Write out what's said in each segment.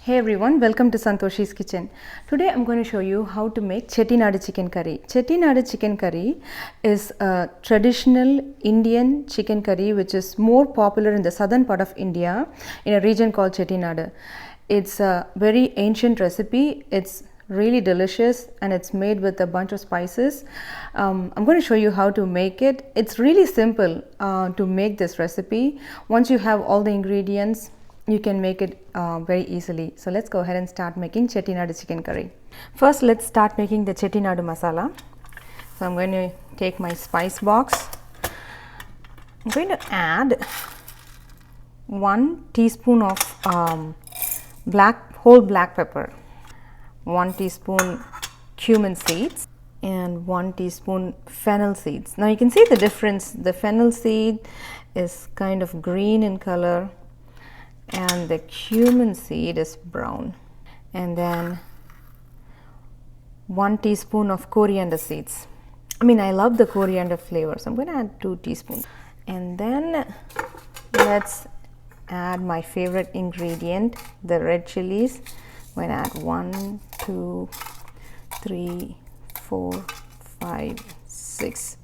Hey everyone, welcome to Santoshi's Kitchen. Today I'm going to show you how to make Chettinad chicken curry. Chettinad chicken curry is a traditional Indian chicken curry which is more popular in the southern part of India in a region called Chettinad. It's a very ancient recipe. It's really delicious and it's made with a bunch of spices. I'm going to show you how to make it. It's really simple to make this recipe. Once you have all the ingredients, you can make it very easily. So let's go ahead and start making Chettinad chicken curry. First, let's start making the Chettinad masala. So I'm going to take my spice box. I'm going to add 1 teaspoon of whole black pepper, 1 teaspoon cumin seeds, and 1 teaspoon fennel seeds. Now you can see the difference. The fennel seed is kind of green in color and the cumin seed is brown, and then 1 teaspoon of coriander seeds. I love the coriander flavor, so I'm going to add 2 teaspoons. And then let's add my favorite ingredient, the red chilies. I'm going to add 1, 2, 3, 4, 5, 6.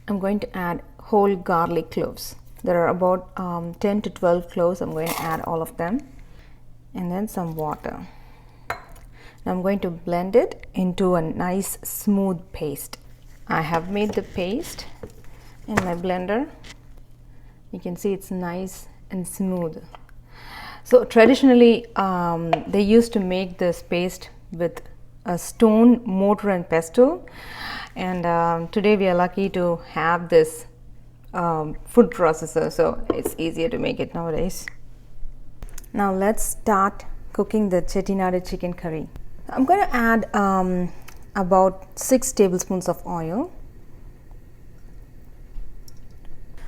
I'm going to add whole garlic cloves. There are about 10 to 12 cloves. I'm going to add all of them, and then some water. Now I'm going to blend it into a nice smooth paste. I have made the paste in my blender. You can see it's nice and smooth. So traditionally they used to make this paste with a stone mortar and pestle, and today we are lucky to have this food processor, so it's easier to make it nowadays. Now let's start cooking the Chettinad chicken curry. I'm going to add about 6 tablespoons of oil.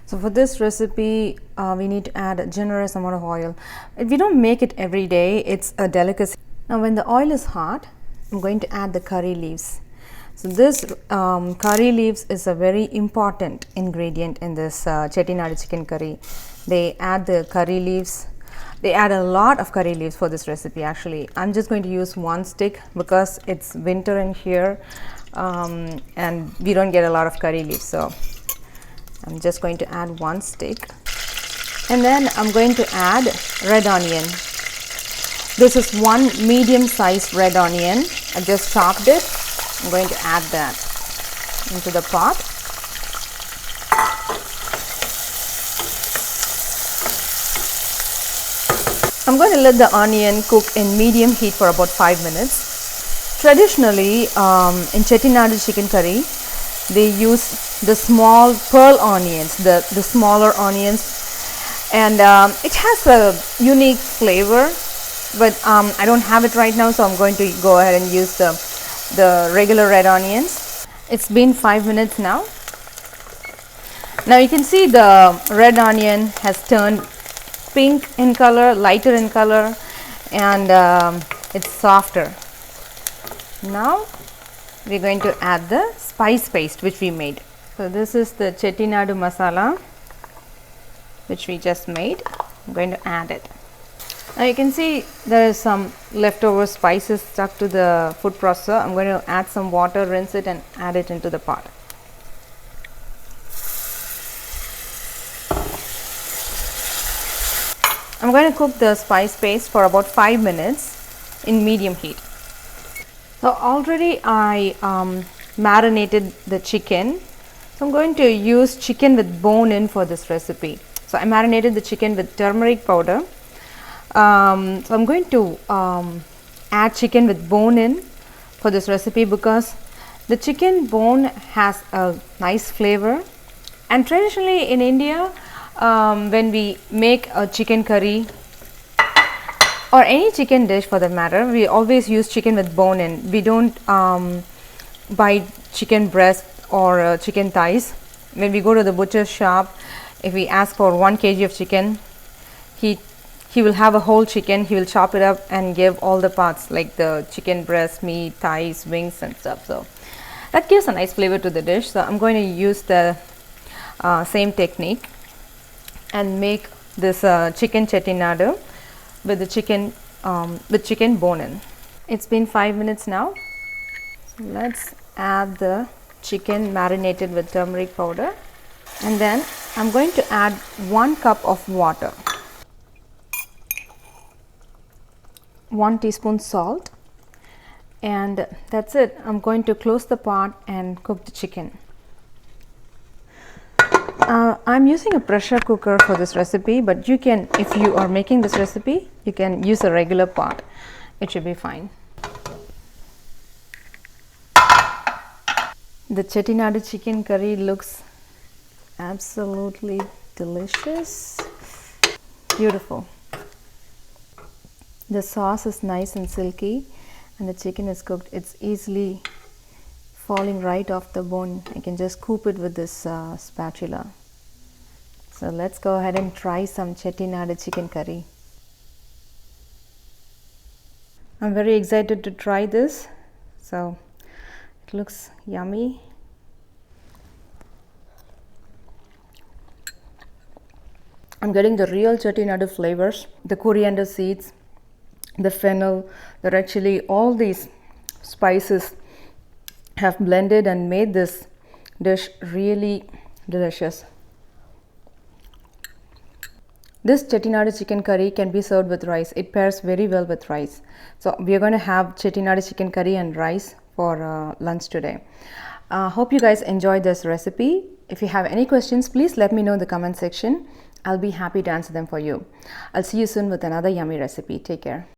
So for this recipe we need to add a generous amount of oil. If we don't make it every day, it's a delicacy. Now when the oil is hot, I'm going to add the curry leaves. So this curry leaves is a very important ingredient in this Chettinad chicken curry. They add the curry leaves. They add a lot of curry leaves for this recipe actually. I'm just going to use 1 stick because it's winter in here and we don't get a lot of curry leaves. So I'm just going to add 1 stick. And then I'm going to add red onion. This is 1 medium-sized red onion. I just chopped it. I'm going to add that into the pot. I'm going to let the onion cook in medium heat for about 5 minutes. Traditionally, in Chettinad chicken curry, they use the small pearl onions, the smaller onions, and it has a unique flavor, but I don't have it right now, so I'm going to go ahead and use the regular red onions. It's been 5 minutes now. Now you can see the red onion has turned pink in color, lighter in color, and it's softer. Now we're going to add the spice paste which we made. So this is the Chettinad masala which we just made. I'm going to add it. Now you can see there is some leftover spices stuck to the food processor. I'm going to add some water, rinse it, and add it into the pot. I'm going to cook the spice paste for about 5 minutes in medium heat. So already I marinated the chicken. So I'm going to use chicken with bone in for this recipe. So I marinated the chicken with turmeric powder. So I'm going to add chicken with bone in for this recipe because the chicken bone has a nice flavor, and traditionally in India when we make a chicken curry or any chicken dish for that matter, we always use chicken with bone in. We don't buy chicken breast or chicken thighs. When we go to the butcher's shop, if we ask for 1 kg of chicken, he will have a whole chicken. He will chop it up and give all the parts like the chicken breast, meat, thighs, wings and stuff. So that gives a nice flavor to the dish. So I'm going to use the same technique and make this chicken chettinad with the chicken with chicken bone in. It's been 5 minutes now. So let's add the chicken marinated with turmeric powder, and then I'm going to add 1 cup of water, 1 teaspoon salt, and that's it. I'm going to close the pot and cook the chicken. I'm using a pressure cooker for this recipe, but you can, if you are making this recipe, you can use a regular pot. It should be fine. The Chettinad chicken curry looks absolutely delicious. Beautiful. The sauce is nice and silky, and the chicken is cooked. It's easily falling right off the bone. I can just scoop it with this spatula. So let's go ahead and try some Chettinad chicken curry. I'm very excited to try this. So it looks yummy. I'm getting the real Chettinad flavors, the coriander seeds, the fennel, the red chili, all these spices have blended and made this dish really delicious. This Chettinad chicken curry can be served with rice. It pairs very well with rice. So we are going to have Chettinad chicken curry and rice for lunch today. Hope you guys enjoyed this recipe. If you have any questions, please let me know in the comment section. I'll be happy to answer them for you. I'll see you soon with another yummy recipe. Take care.